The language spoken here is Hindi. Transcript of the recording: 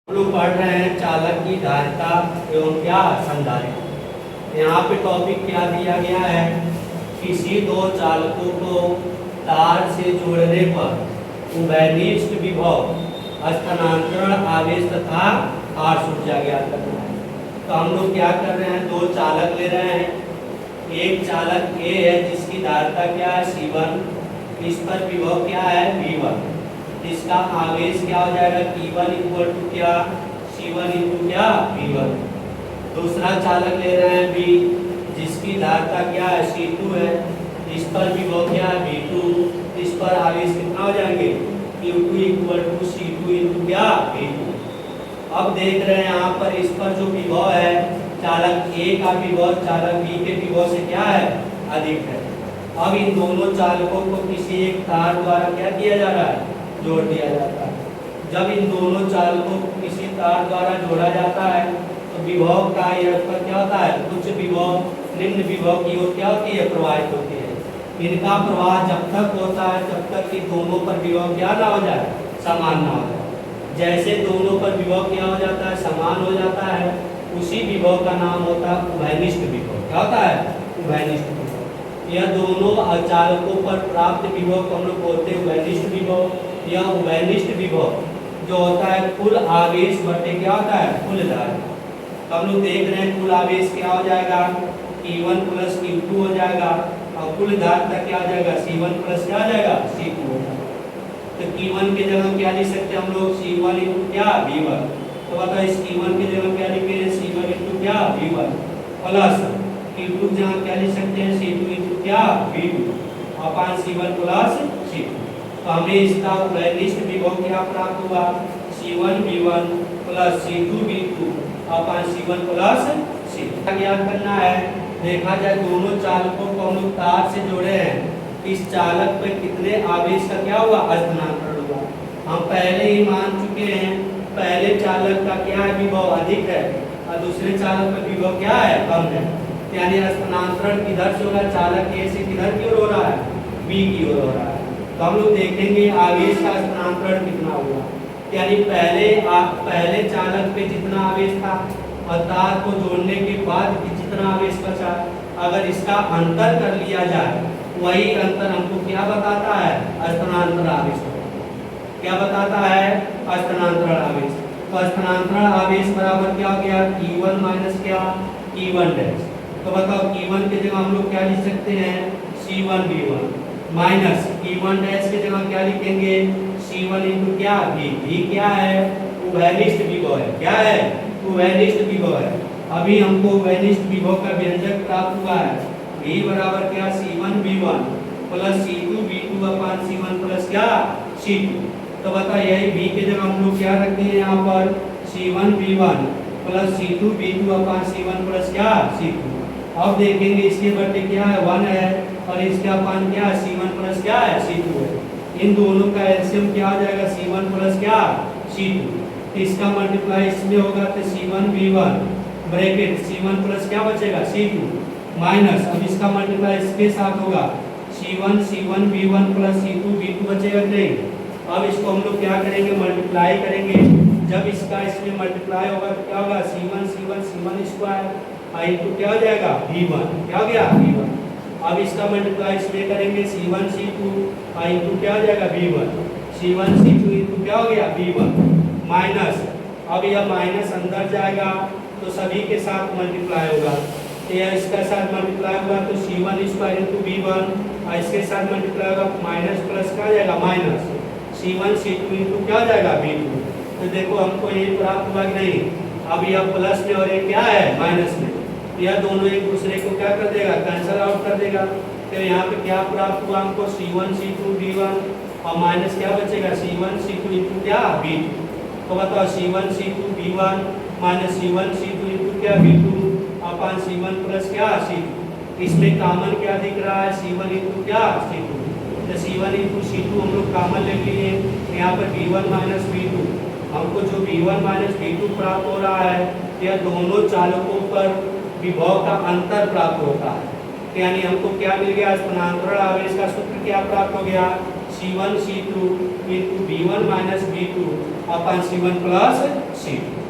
हम लोग पढ़ रहे हैं चालक की धारिता एवं क्या संधारिता। यहाँ पे टॉपिक क्या दिया गया है, किसी दो चालकों को तार से जोड़ने पर उभयनिष्ठ विभव, स्थानांतरण आवेश तथा आर्ष ऊर्जा ज्ञात करना है। तो हम लोग क्या कर रहे हैं, दो चालक ले रहे हैं। एक चालक ए है जिसकी धारिता क्या है C1, इस पर विभव क्या है V1, इसका आवेश क्या हो जाएगा T1 इक्वल टू क्या C1 इंटू क्या V1। दूसरा चालक ले रहे हैं B जिसकी धारिता क्या है C2 है, इस पर विभव क्या है V2, इस पर आवेश कितना हो जाएंगे Q2 equal to C2 into क्या V2। अब देख रहे हैं यहाँ पर इस पर जो विभव है चालक A का विभव चालक B के विभव से क्या है अधिक है। अब इन दोनों चालकों को किसी एक तार द्वारा क्या किया जा रहा है, जोड़ दिया जाता है। जब इन दोनों चालकों को किसी तार द्वारा जोड़ा जाता है तो विभव का यह पर क्या होता है, उच्च विभव निम्न विभव की ओर क्या होती है प्रवाहित होती है। इनका प्रवाह जब तक होता है तब तक कि दोनों पर विभव क्या ना हो जाए, समान ना हो जाए। जैसे दोनों पर विभव क्या हो जाता है, समान हो जाता है, उसी विभव का नाम होता है उभयनिष्ठ विभव। क्या होता है उभयनिष्ठ विभव। यह दोनों चालकों पर प्राप्त विभव को हम लोग बोलते हैं उभयनिष्ठ विभव। यह उभयनिष्ठ विभव जो होता है कुल आवेश बटे क्या होता है कुल धारिता। तो हम लोग देख रहे हैं कुल आवेश क्या हो जाएगा T1 प्लस Q2 हो जाएगा और कुल धारिता क्या हो जाएगा C1 प्लस क्या हो जाएगा C2 हो जाएगा। तो Q1 के जगह क्या लिख सकते हैं हम लोग C1 इंटू क्या V1। तो बताओ इस Q1 के जगह क्या लिखेंगे C1 इंटू क्या V1 प्लस Q2 की जगह क्या लिख सकते हैं C2 इंटू क्या V2 अपान C1 प्लस C2। तो हमें इसका उभयनिष्ठ विभव क्या प्राप्त हुआ C1 V1 plus C2 V2 अपान C1 प्लस C2। ज्ञात करना है, देखा जाए दोनों चालकों को हम लोग तार से जोड़े हैं, इस चालक पे कितने आवेश का क्या हुआ स्थानांतरण हुआ। हम पहले ही मान चुके हैं पहले चालक का क्या है विभव अधिक है और दूसरे चालक का विभव क्या है कम है। यानी स्थानांतरण किधर से हो रहा है, चालक ए से किधर की ओर हो रहा है B की ओर हो रहा है। तो हम लोग देखेंगे आवेश का स्थानांतरण कितना हुआ, यानी पहले चालक पे जितना आवेश था और तार को जोड़ने के बाद जितना आवेश बचा, अगर इसका अंतर कर लिया जाए वही अंतर हमको क्या बताता है स्थानांतरण आवेश। क्या बताता है स्थानांतरण आवेश। तो स्थानांतरण आवेश बराबर क्या हो गया T1 माइनस क्या T1 डैश। तो बताओ T1 के जगह हम लोग क्या लिख सकते हैं C1 V1 minus T1 dash के जगह क्या लिखेंगे C1 इंटू क्या V क्या है उभयनिष्ठ विभव है। क्या है उभयनिष्ठ विभव है। अभी हमको उभयनिष्ठ विभव का व्यंजक प्राप्त हुआ है V बराबर क्या C1 V1 plus C2 V2 अपान C1 प्लस क्या C2। तो बता यही V के जगह हम लोग क्या रखते हैं यहाँ पर C1 V1 plus C2 V2 अपान C1 प्लस क्या C2। अब देखेंगे इसके बटे क्या है 1 है और इसका अपान क्या है C1 प्लस क्या है C2 है। इन दोनों का एलसीएम क्या हो जाएगा C1 प्लस क्या C2। इसका मल्टीप्लाई इसमें होगा तो C1 V1 bracket C1 plus क्या बचेगा C2 माइनस अब इसका मल्टीप्लाई इसके साथ होगा C1 V1 plus C2 V2 बचेगा नहीं। अब इसको हम लोग क्या करेंगे मल्टीप्लाई करेंगे। जब इसका इसमें मल्टीप्लाई होगा तो क्या होगा C1 स्क्वायर इंटू क्या हो जाएगा V1 क्या हो गया V1। अब इसका मल्टीप्लाई इसमें करेंगे C1 C2 इंटू क्या हो जाएगा V1 C1 C2 इंटू क्या हो गया V1 माइनस अब यह माइनस अंदर जाएगा तो सभी के साथ मल्टीप्लाई होगा। तो यह इसके साथ मल्टीप्लाई होगा तो C1 स्क्वायर इंटू V1 और इसके साथ मल्टीप्लाई होगा माइनस प्लस क्या हो जाएगा माइनस C1 C2 इंटू क्या हो जाएगा V2। तो देखो हमको ये प्राप्त हुआ कि नहीं। अब यह प्लस में और ये क्या है माइनस में, यह दोनों एक दूसरे को क्या कर देगा कैंसिल आउट कर देगा। तो यहाँ पे क्या प्राप्त हुआ हमको C1 C2 V1 और माइनस क्या बचेगा C1 C2 इंटू क्या V2। तो बताओ C1 C2 V1 minus C1 C2 into क्या V2 अपान C1 प्लस क्या C2। इसमें कॉमन क्या दिख रहा है C1 इंटू क्या C2। तो C1 इंटू C2 हम लोग कॉमन ले लिए, यहाँ पर V1 माइनस V2 हमको जो V1 माइनस V2 प्राप्त हो रहा है यह दोनों चालकों पर विभव का अंतर प्राप्त होता है। यानी हमको क्या मिल गया स्थानांतरण आवेश का सूत्र क्या प्राप्त हो गया C1 C2 into B1 minus B2 upon C1 plus C2।